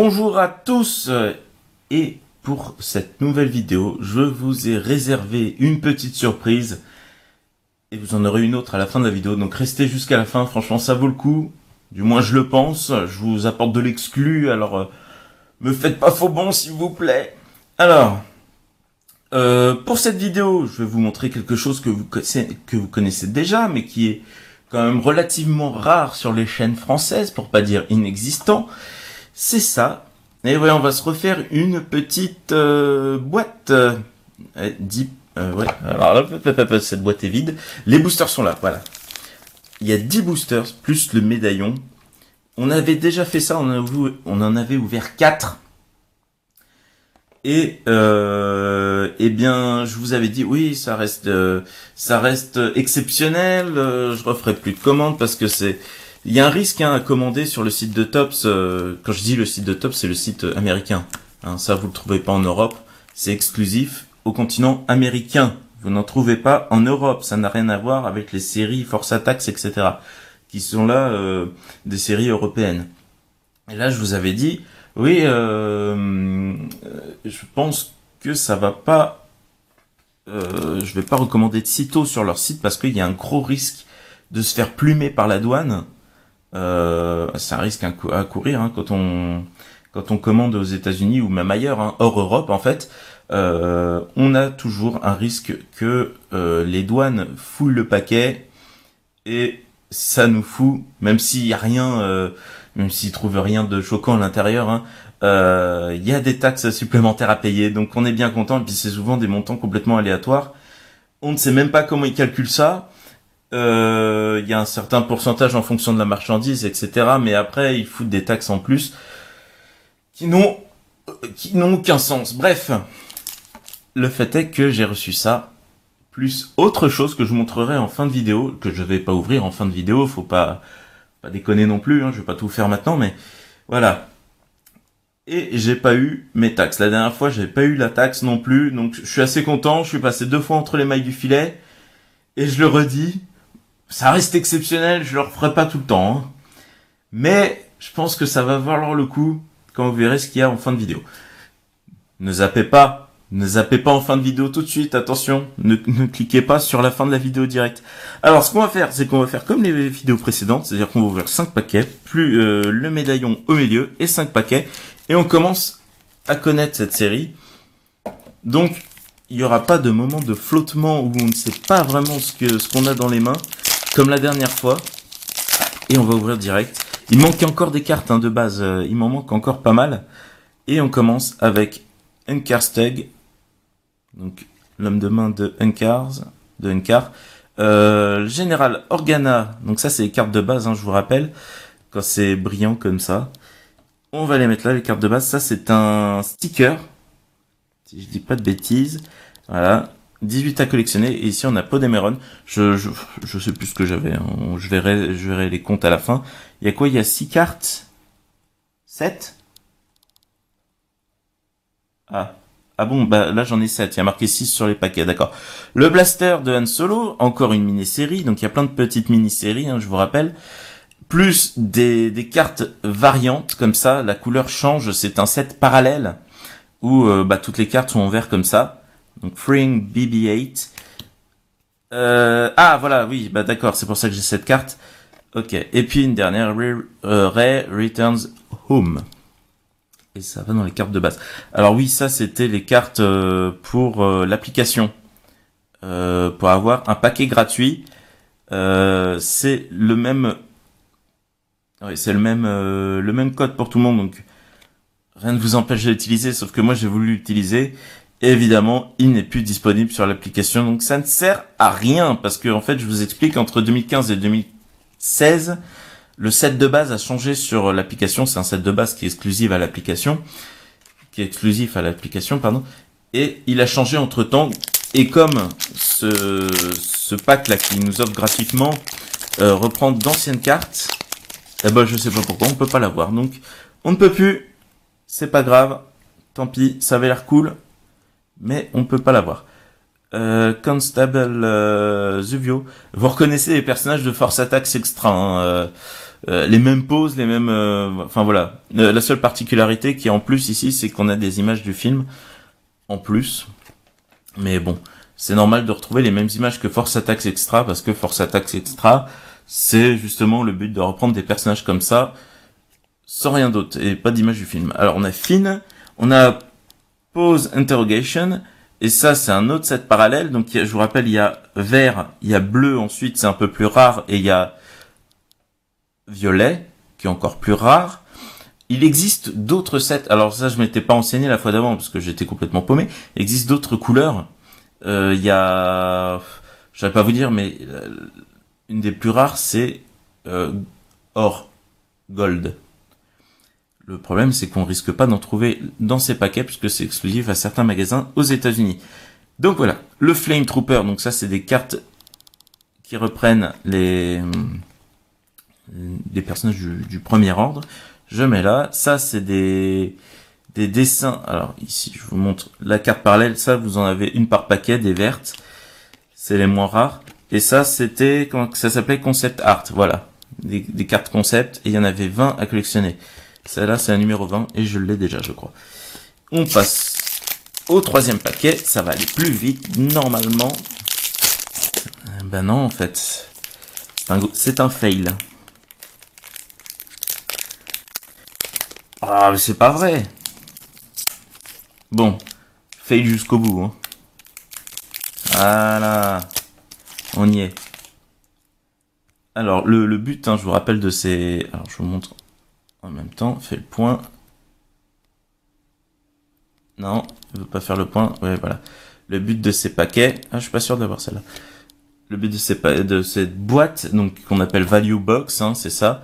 Bonjour à tous et pour cette nouvelle vidéo, je vous ai réservé une petite surprise et vous en aurez une autre à la fin de la vidéo, donc restez jusqu'à la fin, franchement ça vaut le coup, du moins je le pense, je vous apporte de l'exclu, alors me faites pas faux bon s'il vous plaît. Alors, pour cette vidéo, je vais vous montrer quelque chose que vous connaissez déjà, mais qui est quand même relativement rare sur les chaînes françaises, pour pas dire inexistant. C'est ça. Et ouais, on va se refaire une petite boîte. Ouais, alors là, cette boîte est vide. Les boosters sont là, voilà. Il y a 10 boosters, plus le médaillon. On avait déjà fait ça, on en avait ouvert 4. Et eh bien, je vous avais dit, oui, ça reste exceptionnel. Je referai plus de commandes parce que il y a un risque à commander sur le site de Topps. Quand je dis le site de Topps, c'est le site américain. Ça, vous le trouvez pas en Europe. C'est exclusif au continent américain. Vous n'en trouvez pas en Europe. Ça n'a rien à voir avec les séries Force Attacks, etc. qui sont là des séries européennes. Et là, je vous avais dit, oui, je pense que ça va pas. Je vais pas recommander de sitôt sur leur site parce qu'il y a un gros risque de se faire plumer par la douane. C'est un risque à courir quand on commande aux États-Unis ou même ailleurs, hors Europe en fait. On a toujours un risque que les douanes fouillent le paquet et ça nous fout, même s'il y a rien, même s'ils trouvent rien de choquant à l'intérieur. Il y a des taxes supplémentaires à payer, donc on est bien content. Et puis c'est souvent des montants complètement aléatoires. On ne sait même pas comment ils calculent ça. Il y a un certain pourcentage en fonction de la marchandise, etc. Mais après, ils foutent des taxes en plus qui n'ont aucun sens. Bref, le fait est que j'ai reçu ça, plus autre chose que je vous montrerai en fin de vidéo, que je vais pas ouvrir en fin de vidéo, faut pas déconner non plus, je vais pas tout faire maintenant, mais voilà. Et j'ai pas eu mes taxes. La dernière fois, j'ai pas eu la taxe non plus, donc je suis assez content, je suis passé 2 fois entre les mailles du filet, et je le redis, ça reste exceptionnel, je le referai pas tout le temps, mais je pense que ça va valoir le coup quand vous verrez ce qu'il y a en fin de vidéo. Ne zappez pas en fin de vidéo tout de suite, attention, ne cliquez pas sur la fin de la vidéo directe. Alors ce qu'on va faire, c'est qu'on va faire comme les vidéos précédentes, c'est-à-dire qu'on va ouvrir 5 paquets, plus le médaillon au milieu et 5 paquets, et on commence à connaître cette série. Donc il n'y aura pas de moment de flottement où on ne sait pas vraiment ce qu'on a dans les mains, comme la dernière fois, et on va ouvrir direct. Il manque encore des cartes de base, il m'en manque encore pas mal, et on commence avec Unkarsteg, donc l'homme de main de Unkar, Général Organa, donc ça c'est les cartes de base, je vous rappelle, quand c'est brillant comme ça. On va les mettre là, les cartes de base. Ça c'est un sticker, si je dis pas de bêtises. Voilà, 18 à collectionner, et ici on a Podemeron. Je sais plus ce que j'avais, je verrai les comptes à la fin. Il y a quoi? Il y a 6 cartes, 7. Ah bon, bah là j'en ai 7, il y a marqué 6 sur les paquets, d'accord. Le blaster de Han Solo, encore une mini-série, donc il y a plein de petites mini-séries, je vous rappelle. Plus des cartes variantes, comme ça, la couleur change, c'est un set parallèle, où toutes les cartes sont en vert comme ça. Donc Freeing BB-8. Voilà, oui, d'accord, c'est pour ça que j'ai cette carte. Ok, et puis une dernière, Rey Returns Home. Et ça va dans les cartes de base. Alors oui, ça c'était les cartes pour l'application. Pour avoir un paquet gratuit. C'est le même... Oui, c'est le même code pour tout le monde. Donc rien ne vous empêche de l'utiliser, sauf que moi j'ai voulu l'utiliser. Et évidemment, il n'est plus disponible sur l'application. Donc ça ne sert à rien. Parce que en fait, je vous explique, entre 2015 et 2016... le set de base a changé sur l'application, c'est un set de base qui est exclusif à l'application, et il a changé entre temps, et comme ce pack là qui nous offre gratuitement reprend d'anciennes cartes, je sais pas pourquoi, on peut pas l'avoir, donc on ne peut plus, c'est pas grave, tant pis, ça avait l'air cool, mais on peut pas l'avoir. Constable Zuvio, vous reconnaissez les personnages de Force Attacks Extra, les mêmes poses, les mêmes, enfin voilà. La seule particularité qui est en plus ici, c'est qu'on a des images du film en plus. Mais bon, c'est normal de retrouver les mêmes images que Force Attacks Extra, parce que Force Attacks Extra, c'est justement le but de reprendre des personnages comme ça, sans rien d'autre, et pas d'image du film. Alors on a Finn, on a Pose Interrogation, et ça c'est un autre set parallèle, donc je vous rappelle, il y a vert, il y a bleu ensuite, c'est un peu plus rare, et il y a violet, qui est encore plus rare. Il existe d'autres sets, alors ça je m'étais pas enseigné la fois d'avant, parce que j'étais complètement paumé, il existe d'autres couleurs, il y a... Je vais pas vous dire, mais une des plus rares, c'est or, gold. Le problème, c'est qu'on risque pas d'en trouver dans ces paquets, puisque c'est exclusif à certains magasins aux États-Unis. Donc voilà, le Flame Trooper, donc ça c'est des cartes qui reprennent les personnages du premier ordre. Je mets là, ça c'est des dessins. Alors ici, je vous montre la carte parallèle, ça vous en avez une par paquet, des vertes. C'est les moins rares. Et ça, c'était, ça s'appelait Concept Art, voilà. Des cartes concept, et il y en avait 20 à collectionner. Celle-là, c'est un numéro 20, et je l'ai déjà, je crois. On passe au troisième paquet, ça va aller plus vite, normalement. Ben non, en fait. C'est un fail. Ah, mais c'est pas vrai. Bon, fail jusqu'au bout, hein. Voilà. On y est. Alors, le but, hein, je vous rappelle de ces... Alors, je vous montre en même temps. Fais le point. Non, il veut pas faire le point. Ouais, voilà. Le but de ces paquets... Ah, je suis pas sûr d'avoir celle-là. Le but de cette boîte, donc qu'on appelle Value Box, hein, c'est ça.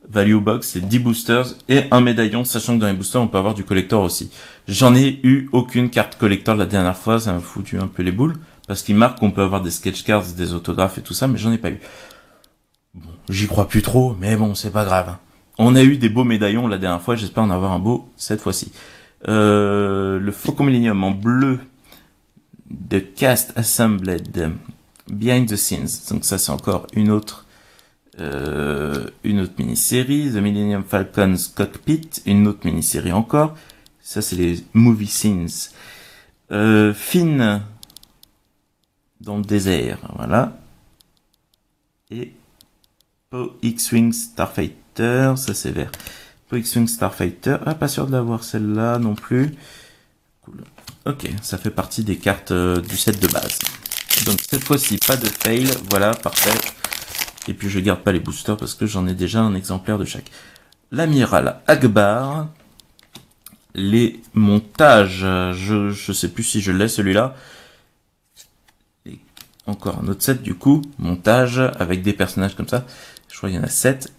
Value Box, c'est 10 boosters et un médaillon, sachant que dans les boosters, on peut avoir du collector aussi. J'en ai eu aucune carte collector la dernière fois, ça m'a foutu un peu les boules. Parce qu'il marque qu'on peut avoir des sketch cards, des autographes et tout ça, mais j'en ai pas eu. Bon, j'y crois plus trop, mais bon, c'est pas grave. On a eu des beaux médaillons la dernière fois, j'espère en avoir un beau cette fois-ci. Le Faucon Millennium en bleu de Cast Assembled Behind the Scenes. Donc ça, c'est encore une autre mini-série. The Millennium Falcon's Cockpit, une autre mini-série encore. Ça, c'est les movie scenes. Finn dans le désert, voilà. Et Po X-Wing Starfighter, ça c'est vert. Po X-Wing Starfighter, ah pas sûr de l'avoir celle-là non plus. Cool. Ok, ça fait partie des cartes du set de base. Donc cette fois-ci, pas de fail, voilà, parfait. Et puis je garde pas les boosters parce que j'en ai déjà un exemplaire de chaque. L'amiral Akbar. Les montages, je sais plus si je l'ai celui-là. Encore un autre set du coup, montage avec des personnages comme ça. Je crois qu'il y en a 7.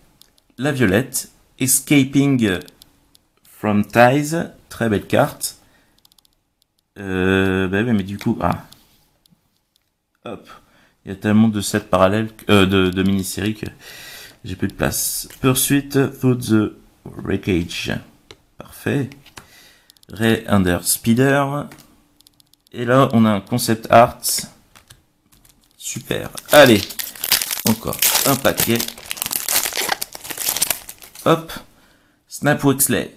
La violette, Escaping from Ties, très belle carte. Mais du coup, hop, il y a tellement de sets parallèles, de mini-séries que j'ai plus de place. Pursuit through the wreckage, parfait. Ray Under Speeder. Et là, on a un concept art. Super. Allez, encore un paquet. Hop. Snap Wexley.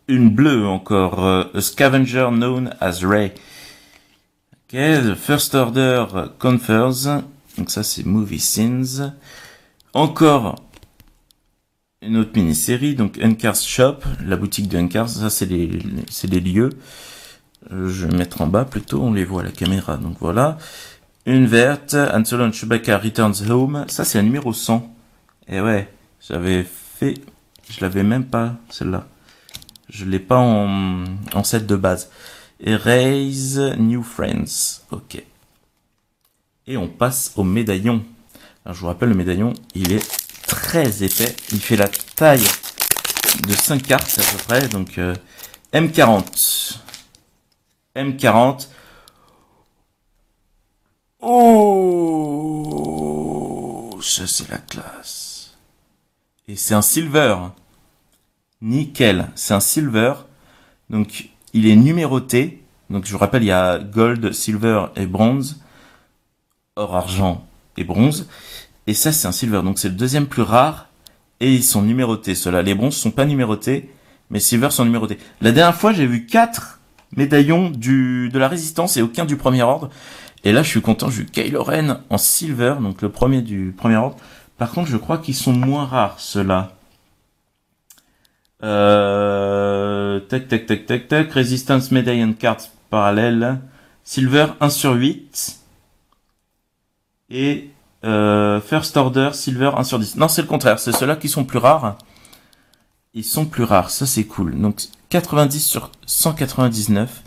Une bleue encore. A Scavenger known as Ray. Ok, The First Order Confers. Donc ça, c'est Movie Scenes. Encore une autre mini-série. Donc Uncars Shop, la boutique de Uncars. Ça, c'est les lieux. Je vais mettre en bas plutôt. On les voit à la caméra. Donc voilà. Une verte, Han Solo and Chewbacca Returns Home. Ça, c'est un numéro 100. Et ouais, j'avais fait... Je l'avais même pas, celle-là. Je l'ai pas en set de base. Et Raise New Friends. Ok. Et on passe au médaillon. Alors, je vous rappelle, le médaillon, il est très épais. Il fait la taille de 5 cartes à peu près. Donc, M40. M40. Oh, ça c'est la classe. Et c'est un silver. Nickel, c'est un silver. Donc il est numéroté. Donc je vous rappelle, il y a gold, silver et bronze. Or, argent et bronze. Et ça c'est un silver. Donc c'est le deuxième plus rare. Et ils sont numérotés, ceux-là. Les bronzes sont pas numérotés, mais silver sont numérotés. La dernière fois, j'ai vu 4 médaillons de la résistance et aucun du premier ordre. Et là, je suis content, j'ai eu Kylo Ren en silver, donc le premier du premier ordre. Par contre, je crois qu'ils sont moins rares, ceux-là. Tac. Resistance Medallion Cards parallèle. Silver 1 sur 8. Et First Order Silver 1 sur 10. Non, c'est le contraire, c'est ceux-là qui sont plus rares. Ils sont plus rares, ça c'est cool. Donc 90 sur 199.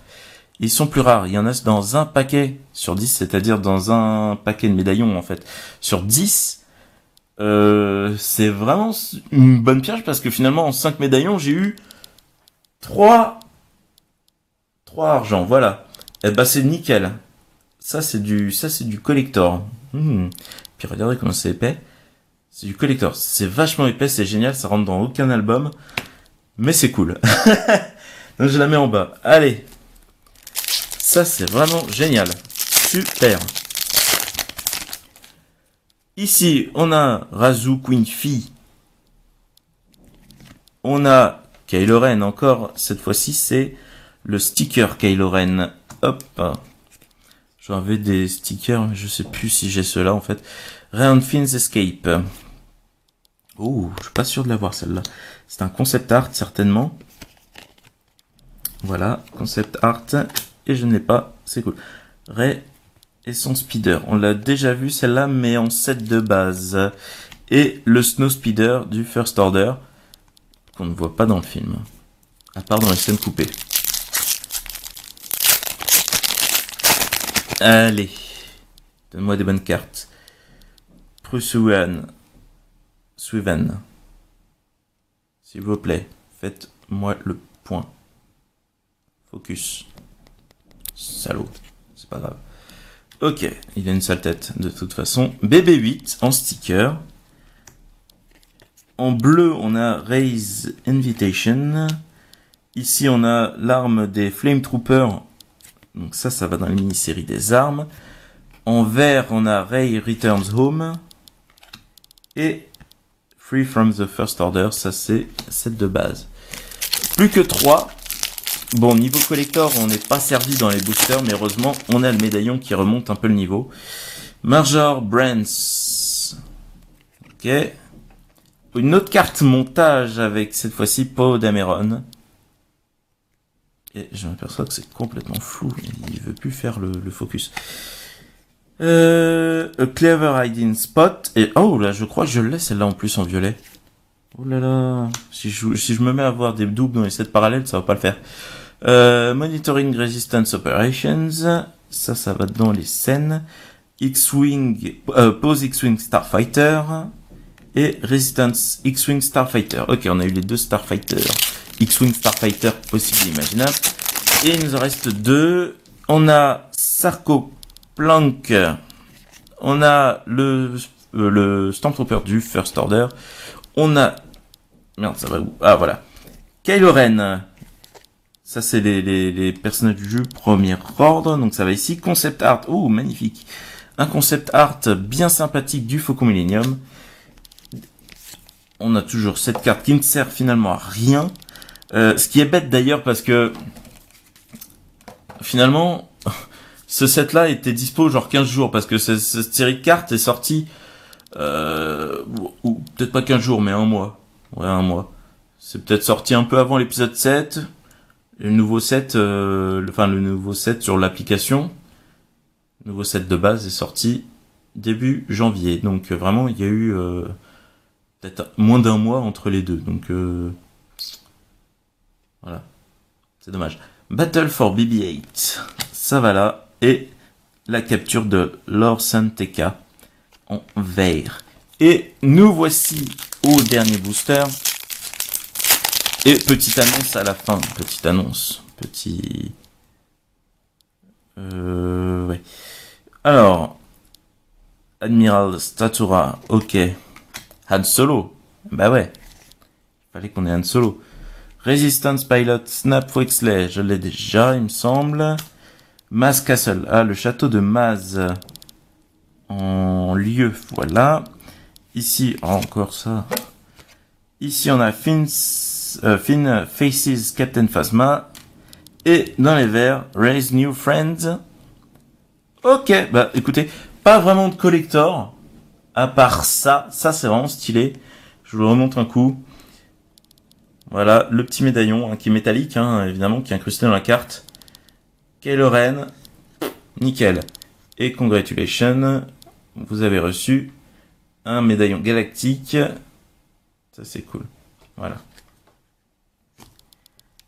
Ils sont plus rares. Il y en a dans un paquet sur 10, c'est-à-dire dans un paquet de médaillons en fait. Sur 10, c'est vraiment une bonne piège parce que finalement en 5 médaillons, j'ai eu 3 argent, voilà. Et bah c'est nickel. Ça c'est du collector. Puis regardez comment c'est épais. C'est du collector. C'est vachement épais, c'est génial, ça rentre dans aucun album. Mais c'est cool. Donc je la mets en bas. Allez. Ça c'est vraiment génial. Super. Ici, on a Razu Queen Fi. On a Kylo Ren encore. Cette fois-ci, c'est le sticker Kylo Ren. Hop. J'avais des stickers, mais je sais plus si j'ai ceux-là en fait. Round Fins Escape. Oh, je suis pas sûr de l'avoir celle-là. C'est un concept art certainement. Voilà, concept art. Et je ne l'ai pas, c'est cool. Rey et son speeder. On l'a déjà vu celle-là, mais en set de base. Et le Snow Speeder du First Order, qu'on ne voit pas dans le film. À part dans les scènes coupées. Allez. Donne-moi des bonnes cartes. Prusuan. Swiven. S'il vous plaît, faites-moi le point. Focus. Salaud. C'est pas grave. Ok, il a une sale tête de toute façon. BB8 en sticker. En bleu, on a Rey's Invitation. Ici, on a l'arme des Flame Troopers. Donc ça va dans la mini-série des armes. En vert, on a Rey Returns Home. Et Free from the First Order, ça c'est set de base. Plus que 3. Bon, niveau collector, on n'est pas servi dans les boosters, mais heureusement, on a le médaillon qui remonte un peu le niveau. Marjor Brands. Ok. Une autre carte montage avec cette fois-ci Poe Dameron. Et je m'aperçois que c'est complètement flou. Il veut plus faire le focus. A Clever Hiding Spot. Et oh là, je crois que je l'ai celle-là en plus en violet. Oh là là. Si je me mets à avoir des doubles dans les sets parallèles, ça va pas le faire. Monitoring Resistance Operations. Ça va dans les scènes. X-Wing, Pose X-Wing Starfighter. Et Resistance X-Wing Starfighter. Ok, on a eu les deux Starfighters. X-Wing Starfighter possible et imaginable. Et il nous en reste 2. On a Sarko Plank. On a le Stormtrooper du First Order. On a... Merde, ça va où? Ah, voilà. Kylo Ren. Ça, c'est les personnages du jeu premier ordre. Donc, ça va ici. Concept art. Oh, magnifique. Un concept art bien sympathique du Faucon Millennium. On a toujours cette carte qui ne sert finalement à rien. Ce qui est bête d'ailleurs parce que finalement ce set là était dispo genre 15 jours parce que cette série de cartes est sortie ou peut-être pas 15 jours mais un mois. Ouais, un mois. C'est peut-être sorti un peu avant l'épisode 7. Le nouveau set le nouveau set sur l'application. Le nouveau set de base est sorti début janvier. Donc vraiment il y a eu peut-être moins d'un mois entre les deux. Donc voilà. C'est dommage. Battle for BB-8. Ça va là. Et la capture de Lor San Tekka en vert. Et nous voici au dernier booster. Et petite annonce à la fin. Petite annonce. Ouais. Alors. Admiral Statura. Ok. Han Solo. Bah ouais. Il fallait qu'on ait Han Solo. Resistance Pilot Snap Wexley, je l'ai déjà, il me semble. Maz Castle, le château de Maz en lieu, voilà. Ici, encore ça. Ici, on a Fin Faces Captain Phasma. Et dans les verts, Raise New Friends. Ok, bah écoutez, pas vraiment de collector. À part ça c'est vraiment stylé. Je vous le remonte un coup. Voilà, le petit médaillon qui est métallique, évidemment, qui est incrusté dans la carte. Kylo Ren, nickel. Et congratulations, vous avez reçu un médaillon galactique. Ça c'est cool. Voilà.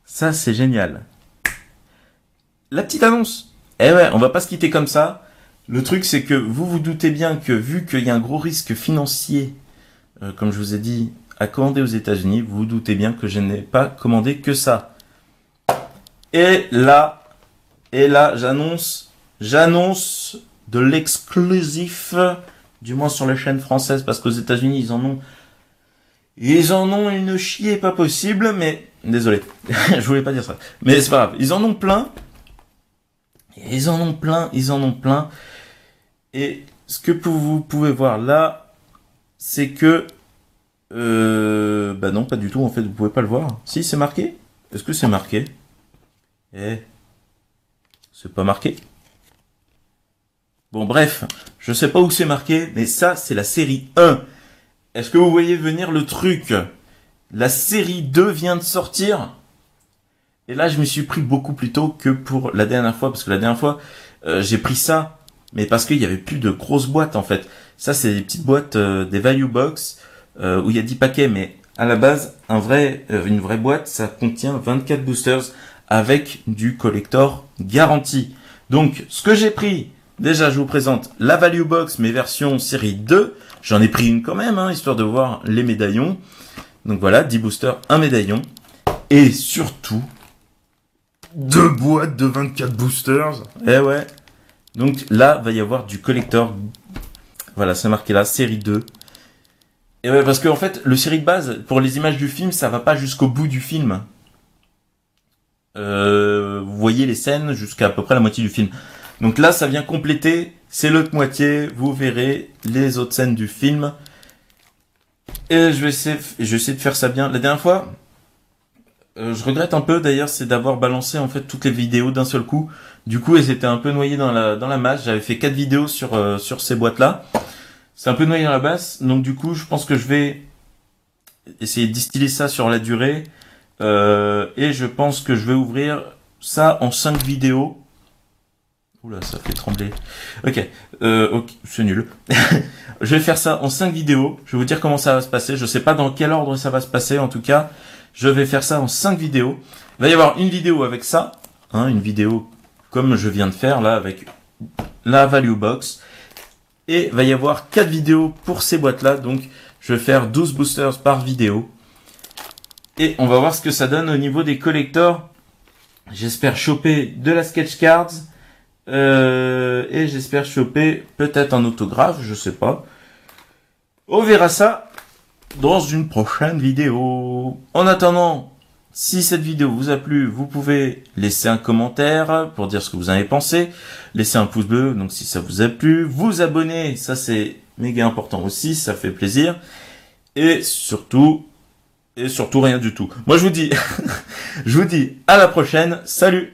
Ça c'est génial. La petite annonce. Eh ouais, on va pas se quitter comme ça. Le truc c'est que vous vous doutez bien que vu qu'il y a un gros risque financier, comme je vous ai dit, à commander aux États-Unis, vous vous doutez bien que je n'ai pas commandé que ça. Et là, j'annonce de l'exclusif, du moins sur les chaînes françaises, parce qu'aux États-Unis, ils en ont une chier pas possible, mais désolé, je voulais pas dire ça. Mais c'est pas grave, ils en ont plein. Ils en ont plein. Et ce que vous pouvez voir là, c'est que bah non, pas du tout, en fait, vous pouvez pas le voir. Si, c'est marqué. Est-ce que c'est marqué? C'est pas marqué. Bon, bref, je sais pas où c'est marqué, mais ça, c'est la série 1. Est-ce que vous voyez venir le truc? La série 2 vient de sortir. Et là, je me suis pris beaucoup plus tôt que pour la dernière fois, parce que la dernière fois, j'ai pris ça, mais parce qu'il y avait plus de grosses boîtes, en fait. Ça, c'est des petites boîtes, des value box, où il y a 10 paquets, mais à la base, une vraie boîte, ça contient 24 boosters avec du collector garanti. Donc, ce que j'ai pris, déjà, je vous présente la value box, mes versions série 2. J'en ai pris une quand même, histoire de voir les médaillons. Donc voilà, 10 boosters, un médaillon. Et surtout, 2 boîtes de 24 boosters. Eh ouais. Donc là, va y avoir du collector. Voilà, c'est marqué là, série 2. Et ouais, parce qu'en fait, le série de base, pour les images du film, ça va pas jusqu'au bout du film. Vous voyez les scènes jusqu'à peu près la moitié du film. Donc là, ça vient compléter, c'est l'autre moitié, vous verrez les autres scènes du film. Et je vais essayer de faire ça bien. La dernière fois, je regrette un peu d'ailleurs, c'est d'avoir balancé en fait toutes les vidéos d'un seul coup. Du coup, elles étaient un peu noyées dans la masse. J'avais fait 4 vidéos sur ces boîtes-là. C'est un peu noyé dans la masse. Donc du coup, je pense que je vais essayer de distiller ça sur la durée. Et je pense que je vais ouvrir ça en 5 vidéos. Oula, ça fait trembler. Ok, c'est nul. Je vais faire ça en 5 vidéos. Je vais vous dire comment ça va se passer. Je sais pas dans quel ordre ça va se passer. En tout cas, je vais faire ça en 5 vidéos. Il va y avoir une vidéo avec ça. Une vidéo comme je viens de faire là avec la value box. Et il va y avoir 4 vidéos pour ces boîtes-là. Donc, je vais faire 12 boosters par vidéo. Et on va voir ce que ça donne au niveau des collectors. J'espère choper de la sketch cards. Et j'espère choper peut-être un autographe, je sais pas. On verra ça dans une prochaine vidéo. En attendant, si cette vidéo vous a plu, vous pouvez laisser un commentaire pour dire ce que vous en avez pensé. Laisser un pouce bleu, donc si ça vous a plu. Vous abonner, ça c'est méga important aussi, ça fait plaisir. Et surtout rien du tout. Moi je vous dis, je vous dis à la prochaine. Salut!